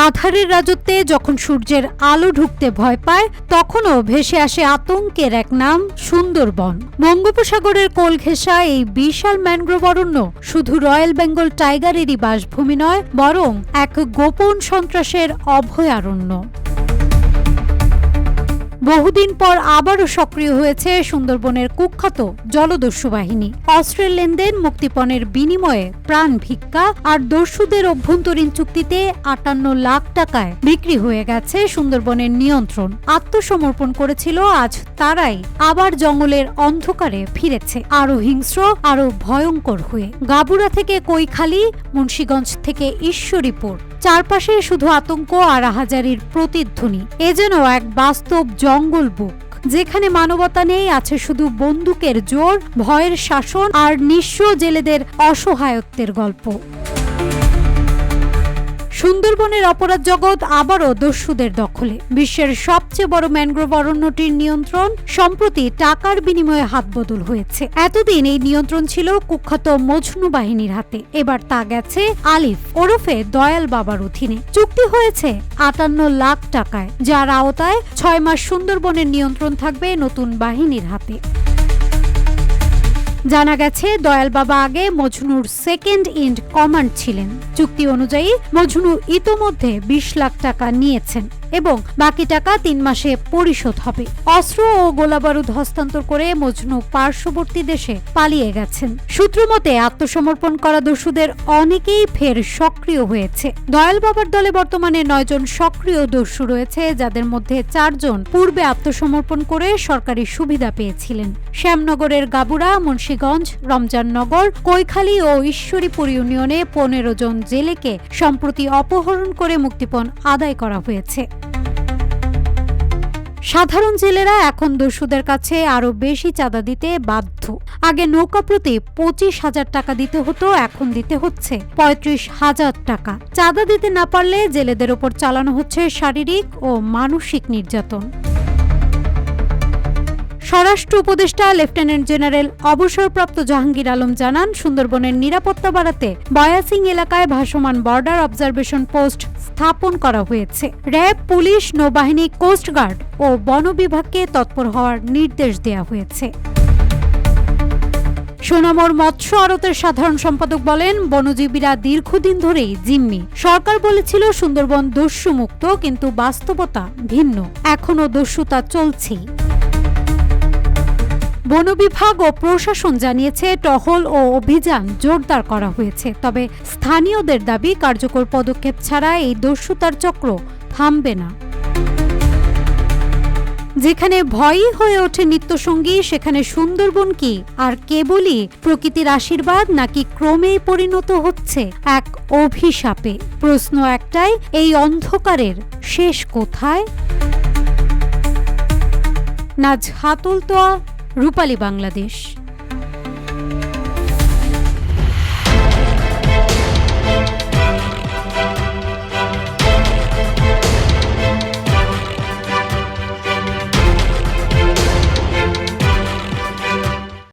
আঁধারের রাজত্বে যখন সূর্যের আলো ঢুকতে ভয় পায়, তখনও ভেসে আসে আতঙ্কের এক নাম, সুন্দরবন। বঙ্গোপসাগরের কোল ঘেঁষা এই বিশাল ম্যানগ্রোভ অরণ্য শুধু রয়্যাল বেঙ্গল টাইগারেরই বাসভূমি নয়, বরং এক গোপন সন্ত্রাসের অভয়ারণ্য। বহুদিন পর আবারও সক্রিয় হয়েছে সুন্দরবনের কুখ্যাত জলদস্যু বাহিনী। অস্ত্রের লেনদেন, মুক্তিপণের বিনিময়ে প্রাণ ভিক্ষা আর দস্যুদের অভ্যন্তরীণ চুক্তিতে 58 লাখ টাকায় বিক্রি হয়ে গেছে সুন্দরবনের নিয়ন্ত্রণ। আত্মসমর্পণ করেছিল, আজ তারাই আবার জঙ্গলের অন্ধকারে ফিরেছে, আরো হিংস্র, আরো ভয়ঙ্কর হয়ে। গাবুরা থেকে কৈখালী, মুন্সিগঞ্জ থেকে ঈশ্বরীপুর, চারপাশে শুধু আতঙ্ক আর আহাজারির প্রতিধ্বনি। এ যেন এক বাস্তব জঙ্গল বুক, যেখানে মানবতা নেই, আছে শুধু বন্দুকের জোর, ভয়ের শাসন আর নিঃস্ব জেলেদের অসহায়ত্বের গল্প। সুন্দরবনের অপরাধ জগৎ আবারও দস্যুদের দখলে। বিশ্বের সবচেয়ে বড় ম্যানগ্রোভ অরণ্যটির নিয়ন্ত্রণ সম্প্রতি টাকার বিনিময়ে হাতবদল হয়েছে। এতদিন এই নিয়ন্ত্রণ ছিল কুখ্যাত মজনু বাহিনীর হাতে, এবার তা গেছে আলিফ ওরফে দয়াল বাবার অধীনে। চুক্তি হয়েছে 58 লাখ টাকায়, যার আওতায় 6 মাস সুন্দরবনের নিয়ন্ত্রণ থাকবে নতুন বাহিনীর হাতে। জানা গেছে, দয়াল বাবা আগে মজনুর সেকেন্ড ইন কমান্ড ছিলেন। চুক্তি অনুযায়ী মজনু ইতোমধ্যে 20 লাখ টাকা নিয়েছেন এবং বাকি টাকা 3 মাসে পরিশোধ হবে। অস্ত্র ও গোলাবারুদ হস্তান্তর করে মজনু পার্শ্ববর্তী দেশে পালিয়ে গেছেন। সূত্র মতে, আত্মসমর্পণ করা দস্যুদের অনেকেই ফের সক্রিয় হয়েছে। দয়াল বাবার দলে বর্তমানে 9 জন সক্রিয় দস্যু রয়েছে, যাদের মধ্যে 4 জন পূর্বে আত্মসমর্পণ করে সরকারি সুবিধা পেয়েছিলেন। শ্যামনগরের গাবুরা, মুন্সিগঞ্জ, রমজাননগর, কৈখালী ও ঈশ্বরীপুর ইউনিয়নে 15 জন জেলেকে সম্প্রতি অপহরণ করে মুক্তিপণ আদায় করা হয়েছে। সাধারণ জেলেরা এখন দস্যুদের কাছে আরো বেশি চাঁদা দিতে বাধ্য। আগে নৌকা প্রতি 25,000 টাকা দিতে হতো, এখন দিতে হচ্ছে 35,000 টাকা। চাঁদা দিতে না পারলে জেলেদের ওপর চালানো হচ্ছে শারীরিক ও মানসিক নির্যাতন। স্বরাষ্ট্র উপদেষ্টা লেফটেন্যান্ট জেনারেল অবসরপ্রাপ্ত জাহাঙ্গীর আলম জানান, সুন্দরবনের নিরাপত্তা বাড়াতে বয়াসিং এলাকায় ভাসমান বর্ডার অবজারভেশন পোস্ট স্থাপন করা হয়েছে। র্যাব, পুলিশ, নৌবাহিনী, কোস্টগার্ড ও বন বিভাগকে তৎপর হওয়ার নির্দেশ দেওয়া হয়েছে। সোনামুর মৎস্য আড়তের সাধারণ সম্পাদক বলেন, বনজীবীরা দীর্ঘদিন ধরেই জিম্মি। সরকার বলেছিল সুন্দরবন দস্যু মুক্ত, কিন্তু বাস্তবতা ভিন্ন। এখনো দস্যুতা চলছেই। বন বিভাগ ও প্রশাসন জানিয়েছে, টহল ও অভিযান জোরদার করা হয়েছে। তবে স্থানীয়দের দাবি, কার্যকর পদক্ষেপ ছাড়া এই দস্যুতার চক্র থামবে না। যেখানে ভয়ই হয়ে ওঠে নিত্যসঙ্গী, সেখানে সুন্দরবন কি আর কেবলই প্রকৃতির আশীর্বাদ, নাকি ক্রমেই পরিণত হচ্ছে এক অভিশাপে? প্রশ্ন একটাই, এই অন্ধকারের শেষ কোথায়? নাজ হাতুলতোয়া, রূপালী বাংলাদেশ।